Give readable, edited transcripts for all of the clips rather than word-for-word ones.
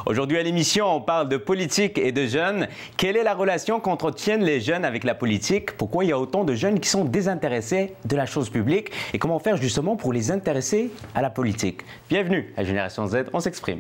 Aujourd'hui à l'émission, on parle de politique et de jeunes. Quelle est la relation qu'entretiennent les jeunes avec la politique? Pourquoi il y a autant de jeunes qui sont désintéressés de la chose publique? Et comment faire justement pour les intéresser à la politique? Bienvenue à Génération Z, on s'exprime.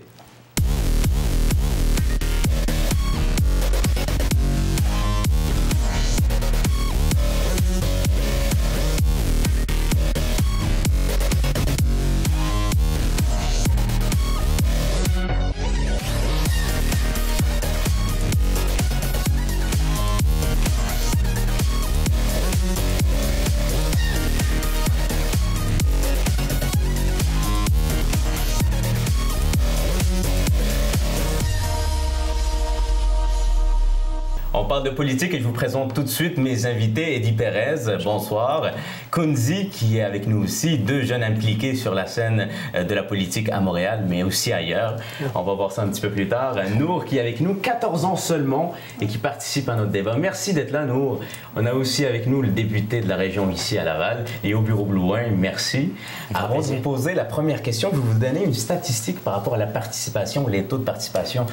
On parle de politique et je vous présente tout de suite mes invités. Eddie Perez, bonsoir. Kunzi, qui est avec nous aussi, deux jeunes impliqués sur la scène de la politique à Montréal, mais aussi ailleurs. On va voir ça un petit peu plus tard. Nour, qui est avec nous, 14 ans seulement, et qui participe à notre débat. Merci d'être là, Nour. On a aussi avec nous le député de la région ici à Laval, et au bureau Blouin, merci. Avant de vous poser la première question, je vais vous donner une statistique par rapport à la participation, les taux de participation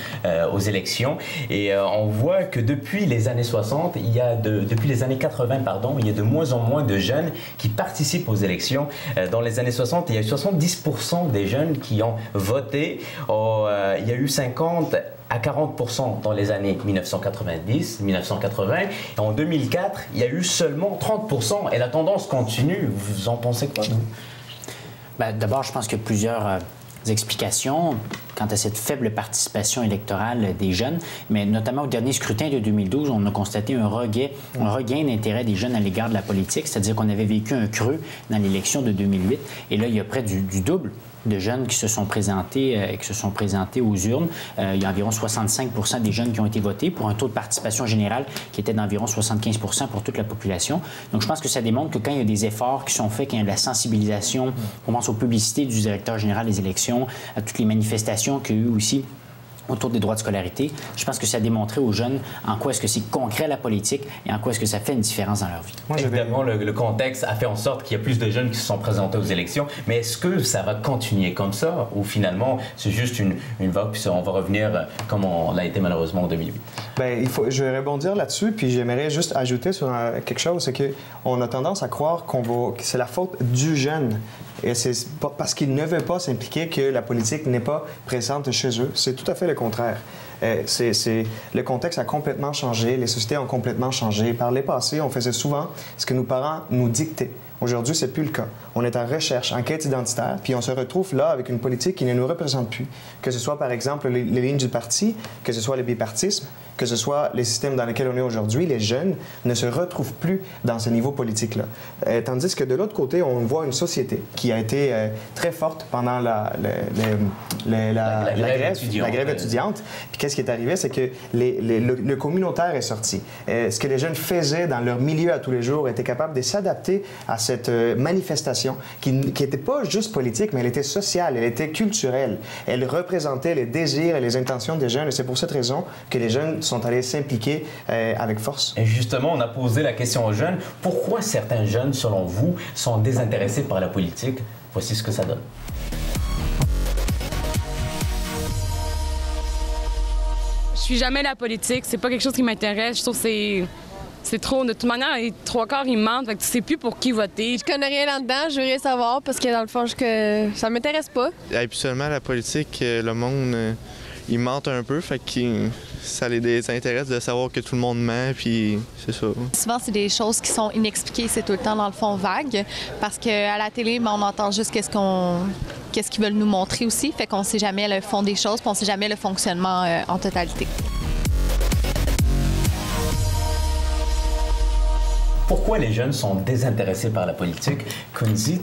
aux élections. Et on voit que depuis les années 60, depuis les années 80, pardon, il y a de moins en moins de jeunes qui participent aux élections. Dans les années 60, il y a eu 70% des jeunes qui ont voté. Il y a eu 50 à 40% dans les années 1990, 1980. Et en 2004, il y a eu seulement 30%. Et la tendance continue. Vous en pensez quoi? Bien, d'abord, je pense qu'il y a plusieurs explications quant à cette faible participation électorale des jeunes, mais notamment au dernier scrutin de 2012, on a constaté un regain d'intérêt des jeunes à l'égard de la politique, c'est-à-dire qu'on avait vécu un creux dans l'élection de 2008, et là, il y a près du double de jeunes qui se sont présentés aux urnes. Il y a environ 65% des jeunes qui ont été votés pour un taux de participation générale qui était d'environ 75% pour toute la population. Donc, je pense que ça démontre que quand il y a des efforts qui sont faits, quand il y a de la sensibilisation, on pense aux publicités du directeur général des élections, à toutes les manifestations qu'il y a eu aussi autour des droits de scolarité, je pense que ça a démontré aux jeunes en quoi est-ce que c'est concret la politique et en quoi est-ce que ça fait une différence dans leur vie. Évidemment, le contexte a fait en sorte qu'il y a plus de jeunes qui se sont présentés aux élections, mais est-ce que ça va continuer comme ça ou finalement c'est juste une vague puis on va revenir comme on l'a été malheureusement en 2008? Bien, je vais rebondir là-dessus puis j'aimerais juste ajouter sur quelque chose, c'est qu'on a tendance à croire que c'est la faute du jeune. Et c'est parce qu'ils ne veulent pas s'impliquer que la politique n'est pas présente chez eux. C'est tout à fait le contraire. Le contexte a complètement changé, les sociétés ont complètement changé. Par les passés, on faisait souvent ce que nos parents nous dictaient. Aujourd'hui, c'est plus le cas. On est en recherche, en quête identitaire, puis on se retrouve là avec une politique qui ne nous représente plus. Que ce soit, par exemple, les lignes du parti, que ce soit le bipartisme, que ce soit les systèmes dans lesquels on est aujourd'hui, les jeunes ne se retrouvent plus dans ce niveau politique-là. Tandis que de l'autre côté, on voit une société qui a été très forte pendant la grève étudiante. Puis qu'est-ce qui est arrivé? C'est que le communautaire est sorti. Ce que les jeunes faisaient dans leur milieu à tous les jours étaient capables de s'adapter à cette manifestation qui n'était pas juste politique, mais elle était sociale, elle était culturelle. Elle représentait les désirs et les intentions des jeunes. Et c'est pour cette raison que les jeunes sont allés s'impliquer avec force. Et justement, on a posé la question aux jeunes. Pourquoi certains jeunes, selon vous, sont désintéressés par la politique? Voici ce que ça donne. Je suis jamais la politique. C'est pas quelque chose qui m'intéresse. Je trouve que c'est trop. De toute manière, les trois quarts, ils mentent. Fait que tu sais plus pour qui voter. Je connais rien là-dedans. Je veux rien savoir parce que dans le fond, ça m'intéresse pas. Habituellement, la politique, le monde, ils mentent un peu. Fait que ça les intéresse de savoir que tout le monde ment, puis c'est ça. Souvent, c'est des choses qui sont inexpliquées. C'est tout le temps, dans le fond, vague. Parce qu'à la télé, on entend juste qu'est-ce qu'ils veulent nous montrer aussi. Fait qu'on sait jamais le fond des choses, puis on sait jamais le fonctionnement en totalité. Pourquoi les jeunes sont désintéressés par la politique? Kunzi,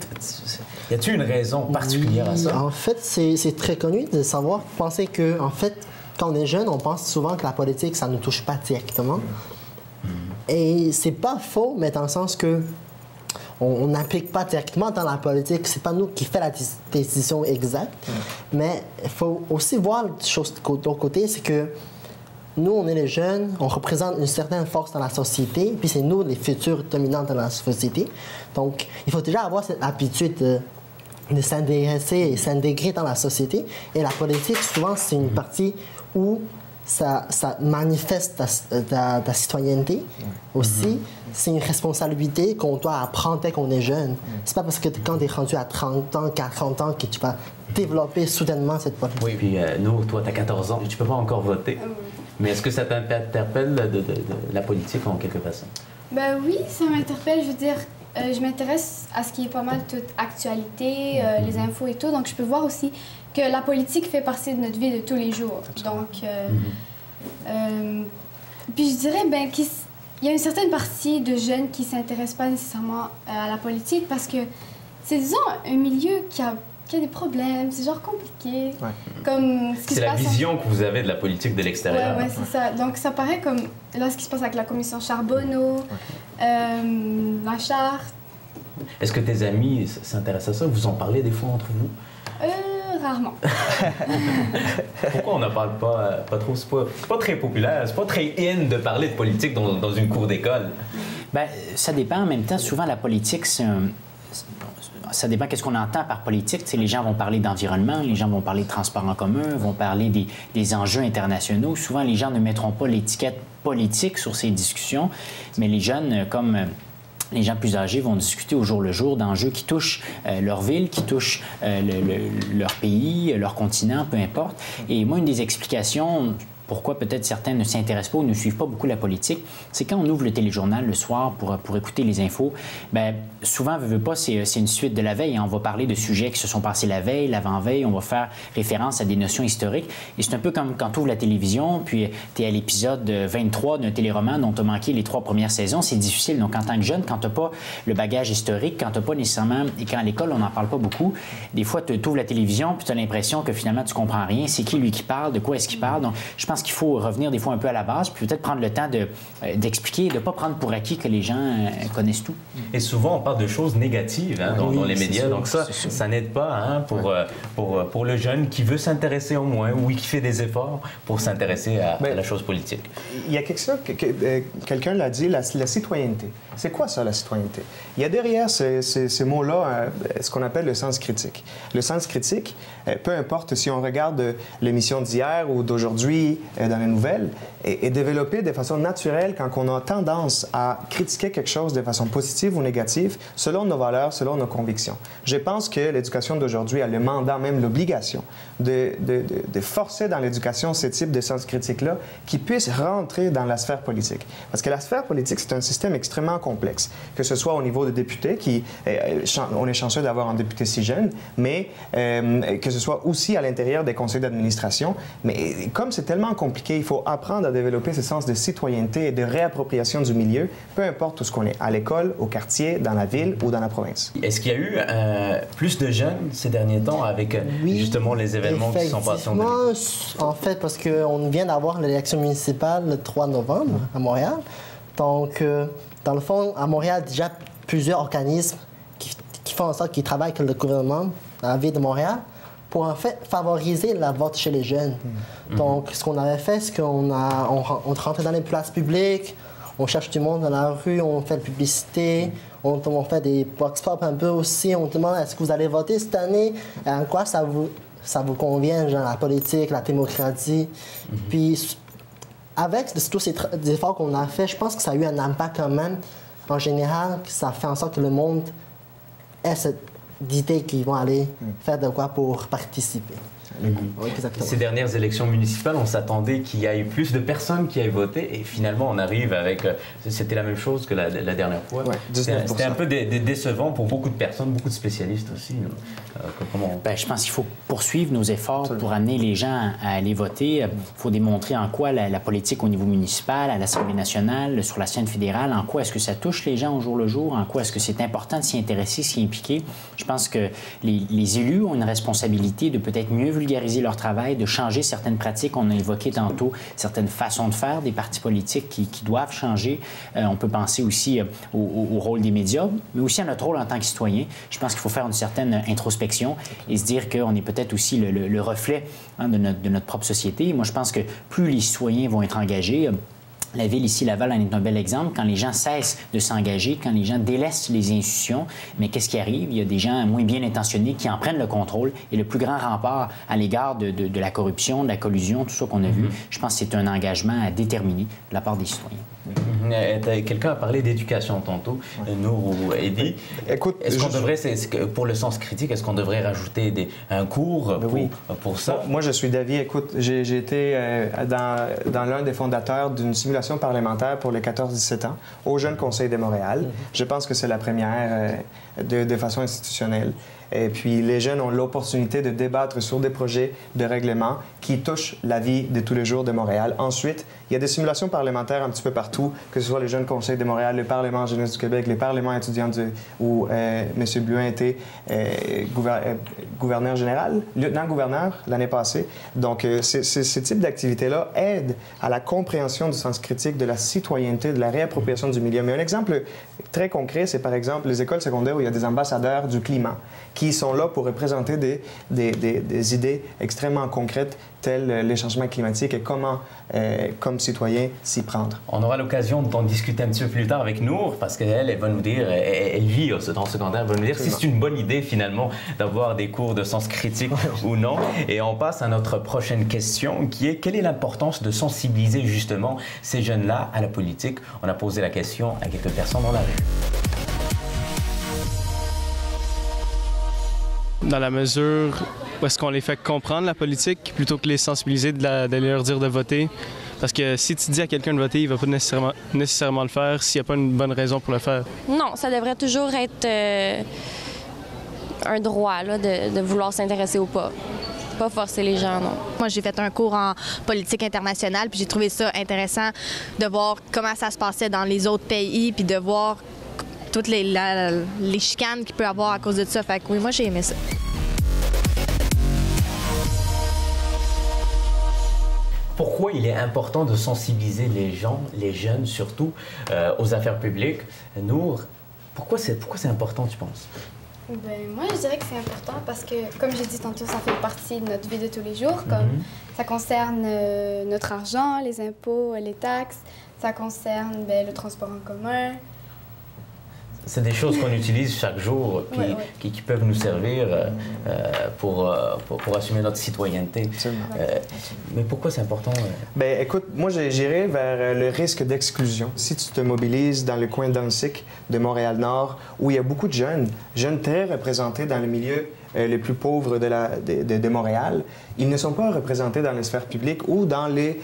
y a-t-il une raison particulière à ça? En fait, c'est très connu de savoir, penser que, en fait, quand on est jeune, on pense souvent que la politique, ça ne nous touche pas directement. Et c'est pas faux, mais dans le sens que on n'implique pas directement dans la politique. C'est pas nous qui fait la décision exacte. Mais il faut aussi voir la chose de l'autre côté, c'est que nous, on est les jeunes, on représente une certaine force dans la société, puis c'est nous les futurs dominants dans la société. Donc, il faut déjà avoir cette habitude de s'intéresser et s'intégrer dans la société. Et la politique, souvent, c'est une partie où ça manifeste ta citoyenneté. Aussi, c'est une responsabilité qu'on doit apprendre dès qu'on est jeune. C'est pas parce que quand tu es rendu à 30 ans, 40 ans que tu vas développer soudainement cette politique. Oui, puis nous, toi, tu as 14 ans, tu peux pas encore voter. Mais est-ce que ça t'interpelle de la politique en quelque façon? Ben oui, ça m'interpelle. Je veux dire, je m'intéresse à ce qui est pas mal toute actualité, les infos et tout. Donc, je peux voir aussi que la politique fait partie de notre vie de tous les jours. Donc, puis je dirais qu'il y a une certaine partie de jeunes qui ne s'intéressent pas nécessairement à la politique parce que c'est, disons, un milieu qui a des problèmes, c'est genre compliqué. Ouais. Comme ce qui c'est se la passe vision que vous avez de la politique de l'extérieur. Oui, c'est ça. Donc, ça paraît comme là ce qui se passe avec la commission Charbonneau, la charte. Est-ce que tes amis s'intéressent à ça? Vous en parlez des fois entre vous? Rarement. Pourquoi on n'en parle pas trop? C'est pas très populaire, c'est pas très in de parler de politique dans une cour d'école. Bien, ça dépend. En même temps, souvent, la politique, ça dépend qu'est-ce qu'on entend par politique. Tu sais, les gens vont parler d'environnement, les gens vont parler de transport en commun, vont parler des enjeux internationaux. Souvent, les gens ne mettront pas l'étiquette politique sur ces discussions, mais les jeunes, comme les gens plus âgés, vont discuter au jour le jour d'enjeux qui touchent leur ville, qui touchent leur pays, leur continent, peu importe. Et moi, une des explications pourquoi peut-être certains ne s'intéressent pas ou ne suivent pas beaucoup la politique, c'est quand on ouvre le téléjournal le soir pour écouter les infos, bien, souvent, veut pas, c'est une suite de la veille. On va parler de sujets qui se sont passés la veille, l'avant-veille, on va faire référence à des notions historiques. Et c'est un peu comme quand tu ouvres la télévision, puis tu es à l'épisode 23 d'un téléroman dont tu as manqué les 3 premières saisons, c'est difficile. Donc, en tant que jeune, quand tu n'as pas le bagage historique, quand tu n'as pas nécessairement, et quand à l'école, on n'en parle pas beaucoup, des fois, tu ouvres la télévision, puis tu as l'impression que finalement, tu comprends rien. C'est qui lui qui parle, de quoi est-ce qu'il parle? Donc, je pense qu'il faut revenir des fois un peu à la base, puis peut-être prendre le temps d'expliquer, de ne pas prendre pour acquis que les gens connaissent tout. Et souvent, on parle de choses négatives dans les médias, sûr, donc ça n'aide pas pour le jeune qui veut s'intéresser au moins, ou qui fait des efforts pour s'intéresser à la chose politique. Il y a quelque chose, quelqu'un l'a dit, la citoyenneté. C'est quoi ça, la citoyenneté? Il y a derrière ces mots-là ce qu'on appelle le sens critique. Le sens critique, peu importe si on regarde l'émission d'hier ou d'aujourd'hui dans les nouvelles, est développé de façon naturelle quand on a tendance à critiquer quelque chose de façon positive ou négative selon nos valeurs, selon nos convictions. Je pense que l'éducation d'aujourd'hui a le mandat, même l'obligation, de forcer dans l'éducation ce type de sens critique-là qui puisse rentrer dans la sphère politique. Parce que la sphère politique, c'est un système extrêmement complexe, que ce soit au niveau des députés, on est chanceux d'avoir un député si jeune, mais que ce soit aussi à l'intérieur des conseils d'administration. Mais comme c'est tellement compliqué, il faut apprendre à développer ce sens de citoyenneté et de réappropriation du milieu, peu importe où ce qu'on est, à l'école, au quartier, dans la ville ou dans la province. Est-ce qu'il y a eu plus de jeunes ces derniers temps avec justement les événements qui sont passés en fait, parce qu'on vient d'avoir l'élection municipale le 3 novembre à Montréal. Donc, dans le fond, à Montréal, déjà plusieurs organismes qui font en sorte qu'ils travaillent avec le gouvernement dans la ville de Montréal pour en fait favoriser la vote chez les jeunes. Donc, ce qu'on avait fait, c'est qu'on rentrait dans les places publiques, on cherche du monde dans la rue, on fait de la publicité, on fait des box-pop un peu aussi, on demande est-ce que vous allez voter cette année, en quoi ça vous convient, genre la politique, la démocratie. Puis, avec tous ces efforts qu'on a fait, je pense que ça a eu un impact quand même, en général, que ça fait en sorte que le monde ait cette idée qu'ils vont aller faire de quoi pour participer. Oui, ces dernières élections municipales, on s'attendait qu'il y ait plus de personnes qui aient voté et finalement on arrive avec... C'était la même chose que la dernière fois. Ouais, c'était un peu décevant pour beaucoup de personnes, beaucoup de spécialistes aussi. Je pense qu'il faut poursuivre nos efforts pour amener les gens à aller voter. Il faut démontrer en quoi la politique au niveau municipal, à l'Assemblée nationale, sur la scène fédérale, en quoi est-ce que ça touche les gens au jour le jour, en quoi est-ce que c'est important de s'y intéresser, s'y impliquer. Je pense que les élus ont une responsabilité de peut-être mieux vulgariser leur travail, de changer certaines pratiques. On a évoqué tantôt certaines façons de faire des partis politiques qui doivent changer. On peut penser aussi au rôle des médias, mais aussi à notre rôle en tant que citoyen. Je pense qu'il faut faire une certaine introspection et se dire qu'on est peut-être aussi le reflet de notre propre société. Moi, je pense que plus les citoyens vont être engagés, La ville ici, Laval, en est un bel exemple. Quand les gens cessent de s'engager, quand les gens délaissent les institutions, mais qu'est-ce qui arrive? Il y a des gens moins bien intentionnés qui en prennent le contrôle. Et le plus grand rempart à l'égard de la corruption, de la collusion, tout ça qu'on a vu, je pense que c'est un engagement à déterminer de la part des citoyens. Quelqu'un a parlé d'éducation tantôt, Nour ou Eddie. Écoute, est-ce qu'on devrait, pour le sens critique, est-ce qu'on devrait rajouter un cours pour ça? Moi, je suis d'avis. Écoute, j'ai été dans l'un des fondateurs d'une simulation parlementaire pour les 14-17 ans au Jeune Conseil de Montréal. Je pense que c'est la première de façon institutionnelle. Et puis, les jeunes ont l'opportunité de débattre sur des projets de règlement qui touchent la vie de tous les jours de Montréal. Ensuite, il y a des simulations parlementaires un petit peu partout, que ce soit le Jeune Conseil de Montréal, le Parlement jeunesse du Québec, les parlements étudiants où M. Blouin était gouverneur général, lieutenant-gouverneur l'année passée. Donc, ce type d'activité-là aide à la compréhension du sens critique, de la citoyenneté, de la réappropriation du milieu. Mais un exemple très concret, c'est par exemple les écoles secondaires où il y a des ambassadeurs du climat qui sont là pour représenter des idées extrêmement concrètes telles les changements climatiques et comment, comme citoyen, s'y prendre. On aura l'occasion d'en discuter un petit peu plus tard avec Nour, parce qu'elle va nous dire, elle vit dans le secondaire, elle va nous dire si c'est une bonne idée finalement d'avoir des cours de sens critique ou non. Et on passe à notre prochaine question qui est quelle est l'importance de sensibiliser justement ces jeunes-là à la politique? On a posé la question à quelques personnes dans la rue. Dans la mesure où est-ce qu'on les fait comprendre la politique plutôt que les sensibiliser, de leur dire de voter. Parce que si tu dis à quelqu'un de voter, il ne va pas nécessairement le faire s'il n'y a pas une bonne raison pour le faire. Non, ça devrait toujours être un droit là, de vouloir s'intéresser ou pas. Pas forcer les gens, non. Moi, j'ai fait un cours en politique internationale, puis j'ai trouvé ça intéressant de voir comment ça se passait dans les autres pays, puis de voir toutes les chicanes qu'il peut y avoir à cause de ça. Fait que oui, moi, j'ai aimé ça. Pourquoi il est important de sensibiliser les gens, les jeunes surtout, aux affaires publiques? Nour, pourquoi c'est important, tu penses? Ben, moi, je dirais que c'est important parce que, comme j'ai dit tantôt, ça fait partie de notre vie de tous les jours. Comme ça concerne notre argent, les impôts, les taxes. Ça concerne le transport en commun. C'est des choses qu'on utilise chaque jour qui peuvent nous servir pour assumer notre citoyenneté. Mais pourquoi c'est important? Bien, écoute, moi, j'irais vers le risque d'exclusion. Si tu te mobilises dans le coin d'Annecy, de Montréal-Nord, où il y a beaucoup de jeunes très représentés dans le milieu les plus pauvres de Montréal, ils ne sont pas représentés dans les sphères publiques ou dans les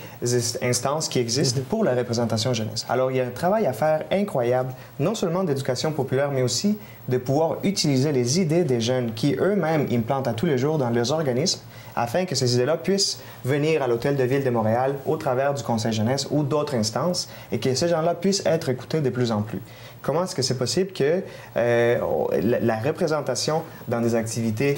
instances qui existent pour la représentation jeunesse. Alors, il y a un travail à faire incroyable, non seulement d'éducation populaire, mais aussi de pouvoir utiliser les idées des jeunes qui eux-mêmes implantent à tous les jours dans leurs organismes afin que ces idées-là puissent venir à l'Hôtel de Ville de Montréal au travers du Conseil jeunesse ou d'autres instances et que ces gens-là puissent être écoutés de plus en plus. Comment est-ce que c'est possible que la représentation dans des activités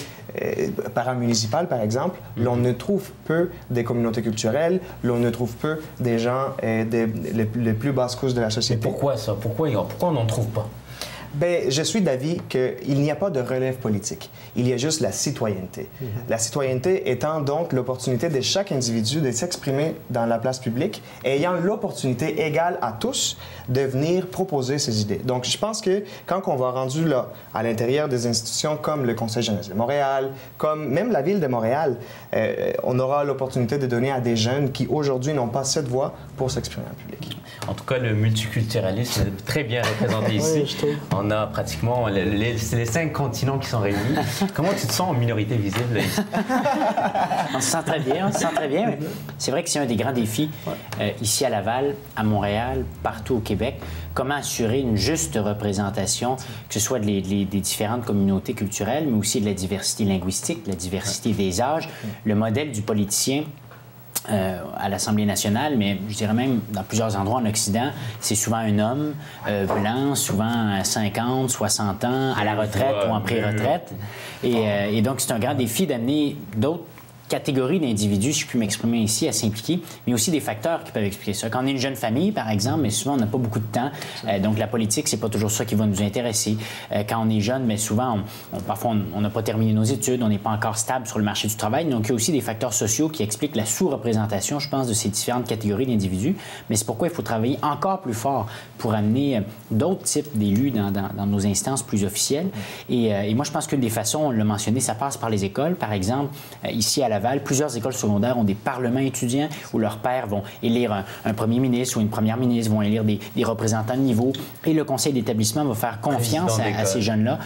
paramunicipales, par exemple, l'on ne trouve peu des communautés culturelles, l'on ne trouve peu des gens les plus basses couches de la société? Mais pourquoi ça? Pourquoi on n'en trouve pas? Bien, je suis d'avis qu'il n'y a pas de relève politique. Il y a juste la citoyenneté. La citoyenneté étant donc l'opportunité de chaque individu de s'exprimer dans la place publique et ayant l'opportunité égale à tous de venir proposer ses idées. Donc, je pense que quand on va rendu là, à l'intérieur des institutions comme le Conseil jeunesse de Montréal, comme même la Ville de Montréal, on aura l'opportunité de donner à des jeunes qui, aujourd'hui, n'ont pas cette voix pour s'exprimer en public. En tout cas, le multiculturalisme est très bien représenté ici. On a pratiquement les 5 continents qui sont réunis. Comment tu te sens en minorité visible? On se sent très bien, C'est vrai que c'est un des grands défis ici à Laval, à Montréal, partout au Québec. Comment assurer une juste représentation, que ce soit des différentes communautés culturelles, mais aussi de la diversité linguistique, de la diversité des âges. Le modèle du politicien à l'Assemblée nationale, mais je dirais même dans plusieurs endroits en Occident, c'est souvent un homme blanc, souvent 50, 60 ans, à la retraite ou en pré-retraite. Et donc, c'est un grand défi d'amener d'autres catégories d'individus, si je puis m'exprimer ici, à s'impliquer, mais aussi des facteurs qui peuvent expliquer ça. Quand on est une jeune famille, par exemple, mais souvent, on n'a pas beaucoup de temps. Donc, la politique, c'est pas toujours ça qui va nous intéresser. Quand on est jeune, mais souvent, parfois, on n'a pas terminé nos études, on n'est pas encore stable sur le marché du travail. Donc, il y a aussi des facteurs sociaux qui expliquent la sous-représentation, je pense, de ces différentes catégories d'individus. Mais c'est pourquoi il faut travailler encore plus fort pour amener d'autres types d'élus dans nos instances plus officielles. Et moi, je pense qu'une des façons, on l'a mentionné, ça passe par les écoles. Par exemple, ici à Laval, plusieurs écoles secondaires ont des parlements étudiants où leurs pairs vont élire un premier ministre ou une première ministre, vont élire des représentants de niveau. Et le conseil d'établissement va faire confiance à ces jeunes-là.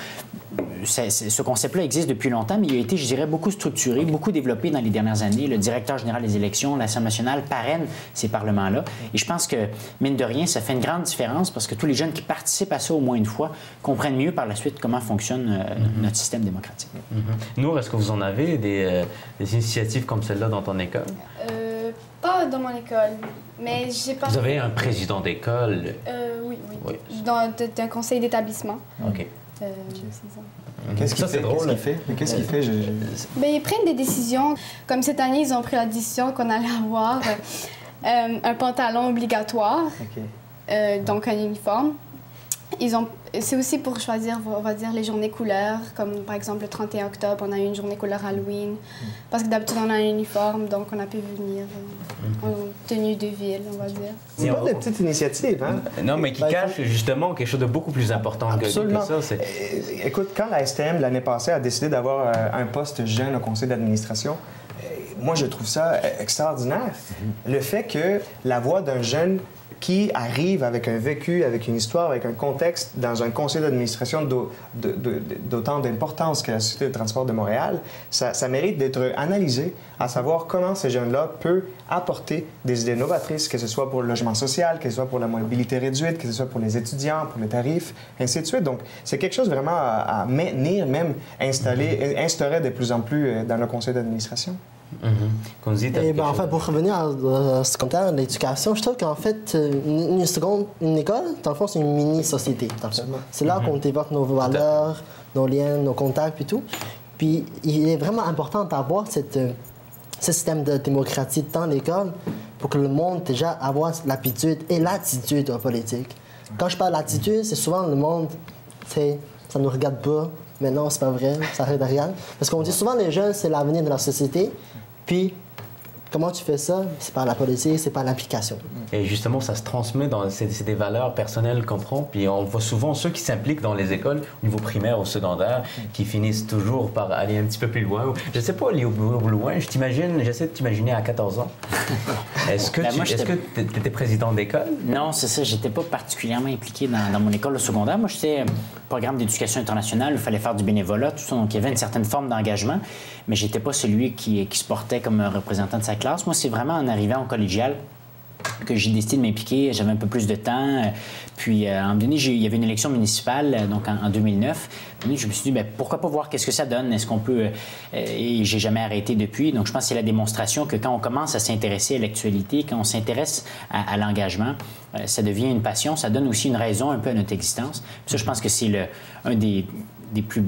Ce concept-là existe depuis longtemps, mais il a été, je dirais, beaucoup structuré, beaucoup développé dans les dernières années. Le directeur général des élections, l'Assemblée nationale, parraine ces parlements-là. Et je pense que, mine de rien, ça fait une grande différence parce que tous les jeunes qui participent à ça au moins une fois comprennent mieux par la suite comment fonctionne notre système démocratique. Nour, est-ce que vous en avez des initiatives comme celle-là dans ton école? Pas dans mon école, mais j'ai pas... Vous avez un président d'école? Oui. D'un conseil d'établissement. OK. C'est ça. Qu'est-ce qu'il fait? Qu'est-ce qu'il fait? Bien, ils prennent des décisions. Comme cette année, ils ont pris la décision qu'on allait avoir un pantalon obligatoire, donc un uniforme. C'est aussi pour choisir, on va dire, les journées couleurs, comme par exemple le 31 octobre, on a eu une journée couleur Halloween, parce que d'habitude on a un uniforme, donc on a pu venir en tenue de ville, on va dire. C'est pas des petites initiatives, hein? Non, mais qui cachent justement quelque chose de beaucoup plus important que ça. Écoute, quand la STM, l'année passée, a décidé d'avoir un poste jeune au conseil d'administration, moi, je trouve ça extraordinaire. Le fait que la voix d'un jeune qui arrive avec un vécu, avec une histoire, avec un contexte dans un conseil d'administration d'autant d'importance que la Société de transport de Montréal, ça mérite d'être analysé, à savoir comment ces jeunes-là peuvent apporter des idées novatrices, que ce soit pour le logement social, que ce soit pour la mobilité réduite, que ce soit pour les étudiants, pour les tarifs, ainsi de suite. Donc, c'est quelque chose vraiment à maintenir, même instaurer de plus en plus dans le conseil d'administration. Enfin, pour revenir à ce commentaire de l'éducation, je trouve qu'en fait, une école, dans le fond, c'est une mini-société. C'est là qu'on évoque nos valeurs, nos liens, nos contacts et tout. Puis, il est vraiment important d'avoir ce système de démocratie dans l'école pour que le monde, déjà, avoir l'aptitude et l'attitude en politique. Quand je parle d'attitude, c'est souvent le monde, ça ne nous regarde pas. Mais non, c'est pas vrai, ça regarde. Parce qu'on dit souvent les jeunes, c'est l'avenir de la société. Puis, comment tu fais ça? C'est par la politique, c'est par l'application. Et justement, ça se transmet c'est des valeurs personnelles qu'on prend. Puis on voit souvent ceux qui s'impliquent dans les écoles, au niveau primaire ou secondaire, qui finissent toujours par aller un petit peu plus loin. Je ne sais pas aller au loin, j'essaie de t'imaginer à 14 ans. Est-ce que tu étais président d'école? Non, c'est ça. J'étais pas particulièrement impliqué dans mon école au secondaire. Moi, j'étais programme d'éducation internationale où il fallait faire du bénévolat, tout ça. Donc, il y avait une certaine forme d'engagement, mais j'étais pas celui qui se portait comme représentant de sa classe. Moi, c'est vraiment en arrivant au collégial que j'ai décidé de m'impliquer. J'avais un peu plus de temps. Puis, à un moment donné, il y avait une élection municipale, donc en 2009. Puis, je me suis dit, bien, pourquoi pas voir qu'est-ce que ça donne? Est-ce qu'on peut... Et j'ai jamais arrêté depuis. Donc, je pense que c'est la démonstration que quand on commence à s'intéresser à l'actualité, quand on s'intéresse à l'engagement, ça devient une passion. Ça donne aussi une raison un peu à notre existence. Puis ça, je pense que c'est un des plus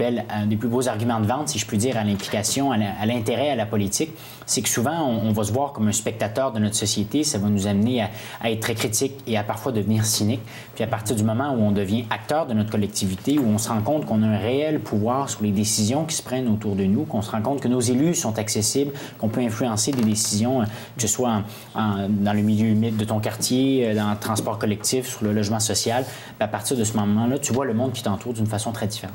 beaux arguments de vente, si je puis dire, à l'implication, à l'intérêt à la politique, c'est que souvent, on va se voir comme un spectateur de notre société. Ça va nous amener à être très critique et à parfois devenir cynique. Puis à partir du moment où on devient acteur de notre collectivité, où on se rend compte qu'on a un réel pouvoir sur les décisions qui se prennent autour de nous, qu'on se rend compte que nos élus sont accessibles, qu'on peut influencer des décisions, que ce soit dans le milieu humide de ton quartier, dans le transport collectif, sur le logement social, à partir de ce moment-là, tu vois le monde qui t'entoure d'une façon très différente.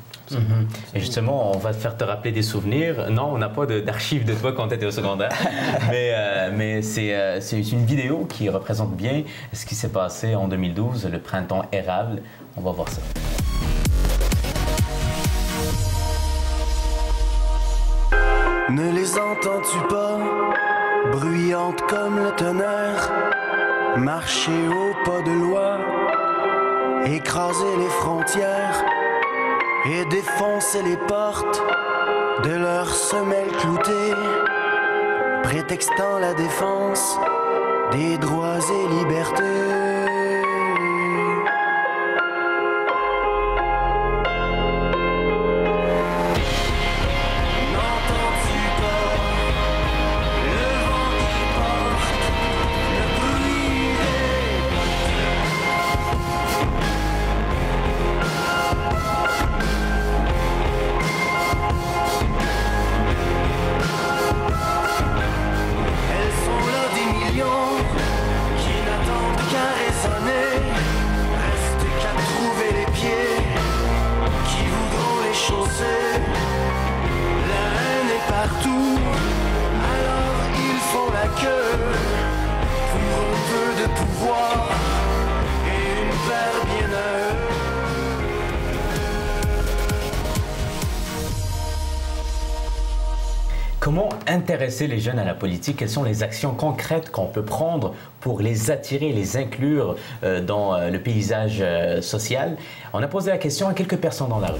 Et justement, on va te faire te rappeler des souvenirs. Non, on n'a pas d'archives de toi quand tu étais au secondaire, mais c'est une vidéo qui représente bien ce qui s'est passé en 2012, le printemps érable. On va voir ça. Ne les entends-tu pas, bruyantes comme le tonnerre, marcher au pas de loi, écraser les frontières et défoncer les portes de leurs semelles cloutées, prétextant la défense des droits et libertés. N'entends-tu pas Comment intéresser les jeunes à la politique? Quelles sont les actions concrètes qu'on peut prendre pour les attirer, les inclure dans le paysage social? On a posé la question à quelques personnes dans la rue.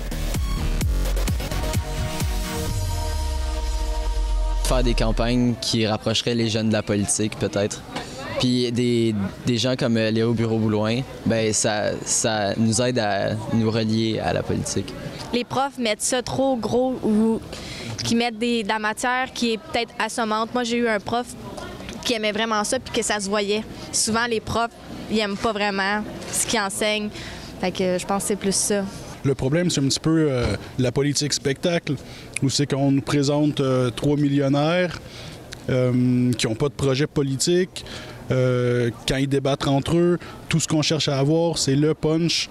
Faire des campagnes qui rapprocheraient les jeunes de la politique, peut-être. Puis des gens comme Léo Bureau-Boulogne, ben ça nous aide à nous relier à la politique. Les profs mettent ça trop gros ou qui mettent de la matière qui est peut-être assommante. Moi, j'ai eu un prof qui aimait vraiment ça puis que ça se voyait. Souvent, les profs, ils n'aiment pas vraiment ce qu'ils enseignent. Fait que je pense que c'est plus ça. Le problème, c'est un petit peu la politique spectacle, où c'est qu'on nous présente 3 millionnaires qui n'ont pas de projet politique. Quand ils débattent entre eux, tout ce qu'on cherche à avoir, c'est le punch,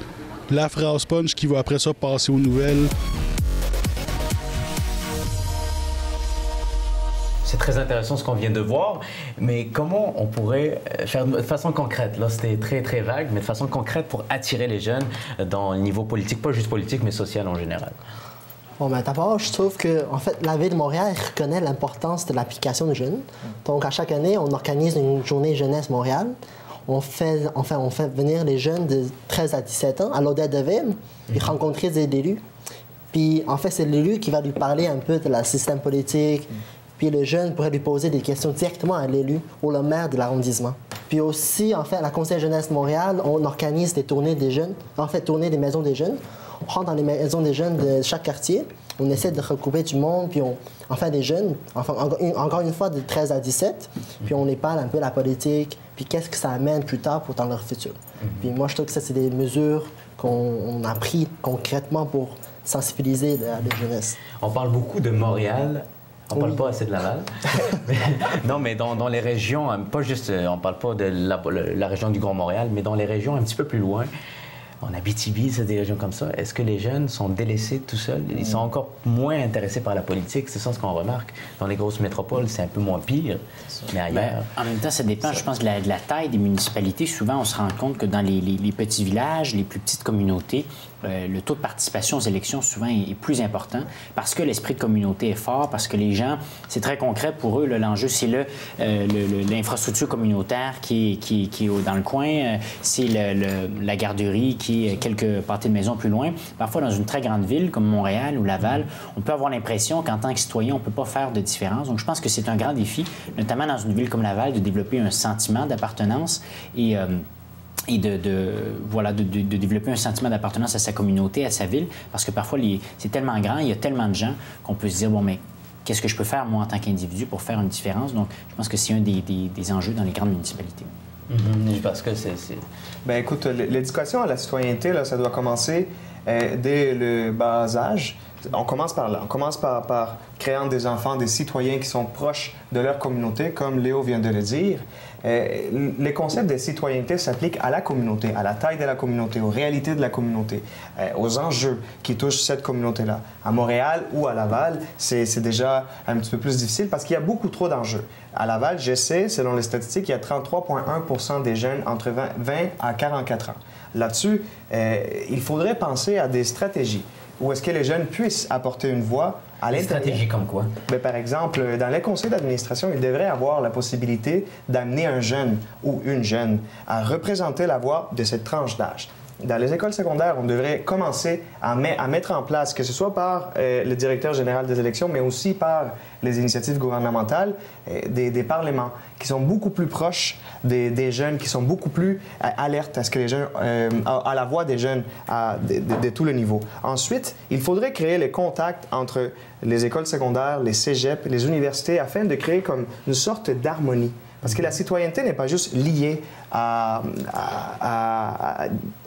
la phrase punch qui va après ça passer aux nouvelles. C'est très intéressant ce qu'on vient de voir, mais comment on pourrait faire de façon concrète, là c'était très très vague, mais de façon concrète pour attirer les jeunes dans le niveau politique, pas juste politique, mais social en général? Bon, ben, d'abord, je trouve que, en fait, la Ville de Montréal reconnaît l'importance de l'application des jeunes. Donc, à chaque année, on organise une journée jeunesse Montréal. On fait venir les jeunes de 13 à 17 ans à l'hôtel de ville et rencontrer des élus. Puis, en fait, c'est l'élu qui va lui parler un peu de la système politique. Puis, le jeune pourrait lui poser des questions directement à l'élu ou le maire de l'arrondissement. Puis aussi, en fait, à la Conseil jeunesse de Montréal, on organise des tournées des jeunes, en fait, tournées des maisons des jeunes. On rentre dans les maisons des jeunes de chaque quartier, on essaie de recouper du monde, puis des jeunes, encore une fois, de 13 à 17, puis on les parle un peu de la politique, puis qu'est-ce que ça amène plus tard dans leur futur. Puis moi, je trouve que ça, c'est des mesures qu'on a prises concrètement pour sensibiliser la jeunesse. On parle beaucoup de Montréal. On ne parle pas assez de Laval. Non, mais dans les régions, pas juste, on ne parle pas de la région du Grand Montréal, mais dans les régions un petit peu plus loin. En Abitibi, c'est des régions comme ça. Est-ce que les jeunes sont délaissés tout seuls? Ils sont encore moins intéressés par la politique. C'est ça ce qu'on remarque. Dans les grosses métropoles, c'est un peu moins pire, mais ailleurs... En même temps, ça dépend, je pense, de la taille des municipalités. Souvent, on se rend compte que dans les petits villages, les plus petites communautés, le taux de participation aux élections, souvent, est plus important parce que l'esprit de communauté est fort, parce que les gens, c'est très concret pour eux. L'enjeu, c'est l'infrastructure communautaire qui est dans le coin, c'est la garderie qui est quelques pâtés de maison plus loin. Parfois, dans une très grande ville comme Montréal ou Laval, on peut avoir l'impression qu'en tant que citoyen, on ne peut pas faire de différence. Donc, je pense que c'est un grand défi, notamment dans une ville comme Laval, de développer un sentiment d'appartenance et de développer un sentiment d'appartenance à sa communauté, à sa ville, parce que parfois, c'est tellement grand, il y a tellement de gens qu'on peut se dire, bon, mais qu'est-ce que je peux faire, moi, en tant qu'individu, pour faire une différence? Donc, je pense que c'est un des enjeux dans les grandes municipalités. Parce que c'est... Bien, écoute, l'éducation à la citoyenneté, là, ça doit commencer dès le bas âge. On commence par là. On commence par créant des enfants, des citoyens qui sont proches de leur communauté, comme Léo vient de le dire. Les concepts de citoyenneté s'appliquent à la communauté, à la taille de la communauté, aux réalités de la communauté, aux enjeux qui touchent cette communauté-là. À Montréal ou à Laval, c'est déjà un petit peu plus difficile parce qu'il y a beaucoup trop d'enjeux. À Laval, je sais, selon les statistiques, il y a 33,1 % des jeunes entre 20 à 44 ans. Là-dessus, il faudrait penser à des stratégies où est-ce que les jeunes puissent apporter une voix à l'intérieur. Des stratégies comme quoi? Bien, par exemple, dans les conseils d'administration, il devrait avoir la possibilité d'amener un jeune ou une jeune à représenter la voix de cette tranche d'âge. Dans les écoles secondaires, on devrait commencer à mettre en place, que ce soit par le directeur général des élections, mais aussi par les initiatives gouvernementales, des parlements qui sont beaucoup plus proches des jeunes, qui sont beaucoup plus alertes à ce que les jeunes, à la voix des jeunes de tous les niveaux. Ensuite, il faudrait créer les contacts entre les écoles secondaires, les cégeps, les universités, afin de créer comme une sorte d'harmonie. Parce que la citoyenneté n'est pas juste liée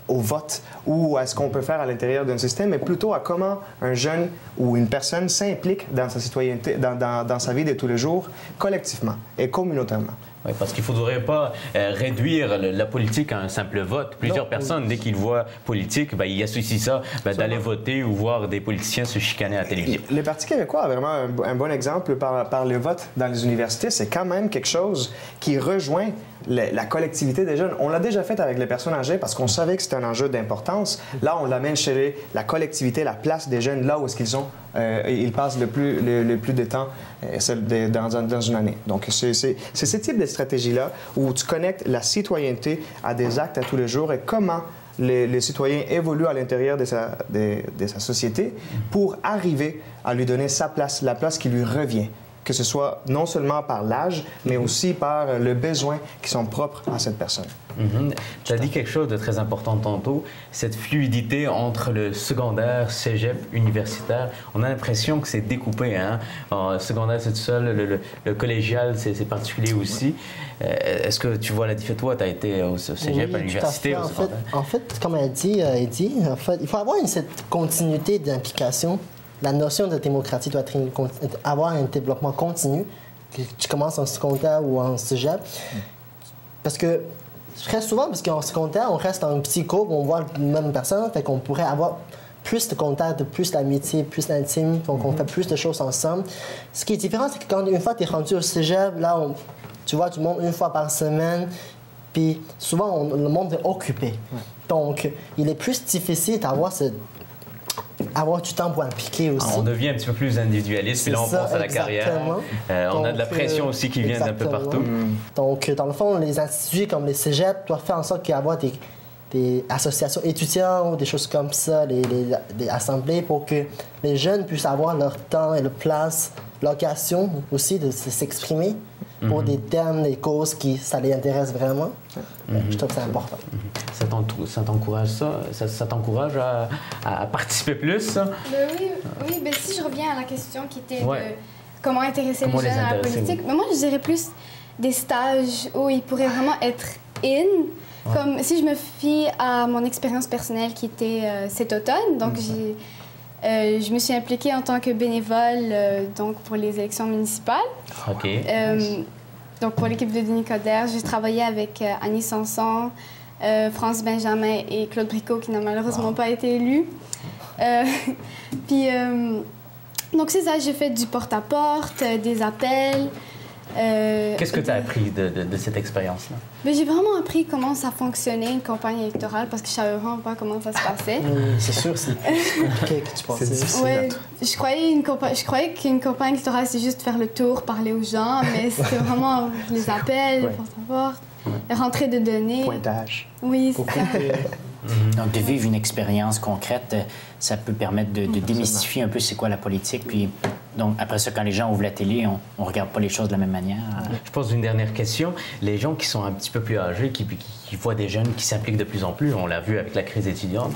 au vote ou à ce qu'on peut faire à l'intérieur d'un système, mais plutôt à comment un jeune ou une personne s'implique dans sa citoyenneté, dans sa vie de tous les jours, collectivement et communautairement. Oui, parce qu'il ne faudrait pas réduire la politique à un simple vote. Plusieurs personnes, dès qu'ils voient politique, ils associent ça d'aller voter ou voir des politiciens se chicaner à la télévision. Le Parti québécois a vraiment un bon exemple par le vote dans les universités. C'est quand même quelque chose qui rejoint la collectivité des jeunes. On l'a déjà fait avec les personnes âgées parce qu'on savait que c'était un enjeu d'importance. Là, on l'amène chez la collectivité, la place des jeunes, là où est-ce qu'ils sont. Ils passent le plus de temps dans une année. Donc, c'est ce type de stratégie-là où tu connectes la citoyenneté à des actes à tous les jours et comment les citoyens évoluent à l'intérieur de sa société pour arriver à lui donner sa place, la place qui lui revient, que ce soit non seulement par l'âge, mais aussi par le besoin qui sont propres à cette personne. Tu as dit quelque chose de très important tantôt, cette fluidité entre le secondaire, cégep, universitaire. On a l'impression que c'est découpé. Hein? Secondaire, c'est tout seul. Le collégial, c'est particulier aussi. Est-ce que tu vois la différence? Toi, tu as été au cégep, à l'université, au secondaire. En fait, comme elle dit, en fait, il faut avoir cette continuité d'implication. La notion de démocratie doit avoir un développement continu, que tu commences en secondaire ou en cégep. Parce que très souvent, parce qu'en secondaire, on reste dans un petit groupe, on voit la même personne, fait qu'on pourrait avoir plus de contact, plus d'amitié, plus d'intime, donc on fait plus de choses ensemble. Ce qui est différent, c'est que quand une fois tu es rendu au cégep, là, tu vois du monde une fois par semaine, puis souvent, le monde est occupé. Donc, il est plus difficile d'avoir du temps pour impliquer aussi. On devient un petit peu plus individualiste, puis là, on pense à la carrière. On a de la pression aussi qui vient d'un peu partout. Donc, dans le fond, les instituts comme les cégeps doivent faire en sorte qu'il y ait des associations étudiantes ou des choses comme ça, des assemblées pour que les jeunes puissent avoir leur temps et leur place, l'occasion aussi de s'exprimer pour des thèmes, des causes qui ça les intéresse vraiment. Je trouve que c'est important. Ça t'encourage ça t'encourage à participer plus? Oui, ben, si je reviens à la question qui était de comment intéresser les jeunes à la politique, mais moi je dirais plus des stages où ils pourraient vraiment être in. Comme si je me fie à mon expérience personnelle qui était cet automne, donc je me suis impliquée en tant que bénévole donc pour les élections municipales. Donc pour l'équipe de Denis Coderre, j'ai travaillé avec Annie Sanson, France Benjamin et Claude Bricot qui n'a malheureusement pas été élu. Puis donc c'est ça, j'ai fait du porte-à-porte, des appels. Qu'est-ce que tu as appris de cette expérience-là? J'ai vraiment appris comment ça fonctionnait, une campagne électorale, parce que je savais vraiment pas comment ça se passait. C'est sûr, c'est plus compliqué que tu pensais. C'est difficile. Je croyais qu'une campagne électorale, c'est juste faire le tour, parler aux gens, mais c'était vraiment les appels, porte-à-porte, rentrer de données. Pointage. Oui, c'est ça. Donc, de vivre une expérience concrète, ça peut permettre de démystifier un peu c'est quoi la politique. Puis, donc, après ça, quand les gens ouvrent la télé, on ne regarde pas les choses de la même manière. Je pose une dernière question. Les gens qui sont un petit peu plus âgés, qui voient des jeunes qui s'impliquent de plus en plus, on l'a vu avec la crise étudiante,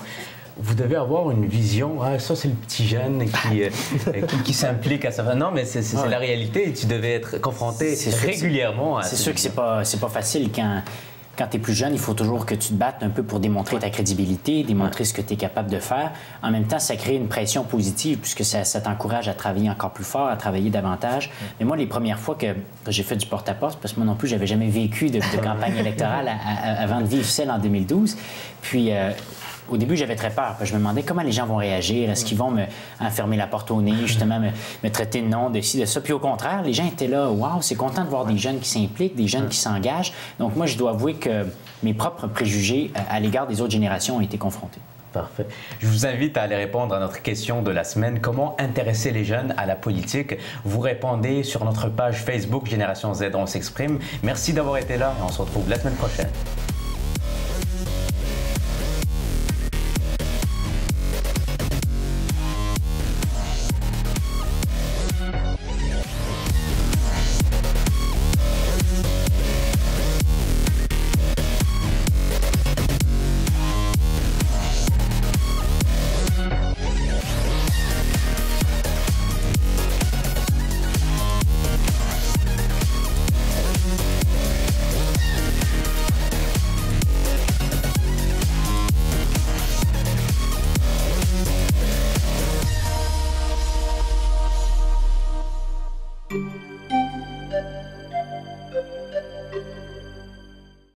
vous devez avoir une vision. Ça, c'est le petit jeune qui s'implique à ça. Non, mais c'est la réalité et tu devais être confronté régulièrement à ça. C'est sûr que c'est pas facile quand tu es plus jeune, il faut toujours que tu te battes un peu pour démontrer ta crédibilité, démontrer ce que tu es capable de faire. En même temps, ça crée une pression positive puisque ça t'encourage à travailler encore plus fort, à travailler davantage. Mais moi, les premières fois que j'ai fait du porte-à-porte, parce que moi non plus, j'avais jamais vécu de campagne électorale avant de vivre celle en 2012. Puis, au début, j'avais très peur. Je me demandais comment les gens vont réagir. Est-ce qu'ils vont me fermer la porte au nez, justement, me traiter de non, de ci, de ça. Puis au contraire, les gens étaient là. Waouh, c'est content de voir des jeunes qui s'impliquent, des jeunes qui s'engagent. Donc moi, je dois avouer que mes propres préjugés à l'égard des autres générations ont été confrontés. Parfait. Je vous invite à aller répondre à notre question de la semaine. Comment intéresser les jeunes à la politique? Vous répondez sur notre page Facebook Génération Z, on s'exprime. Merci d'avoir été là et on se retrouve la semaine prochaine.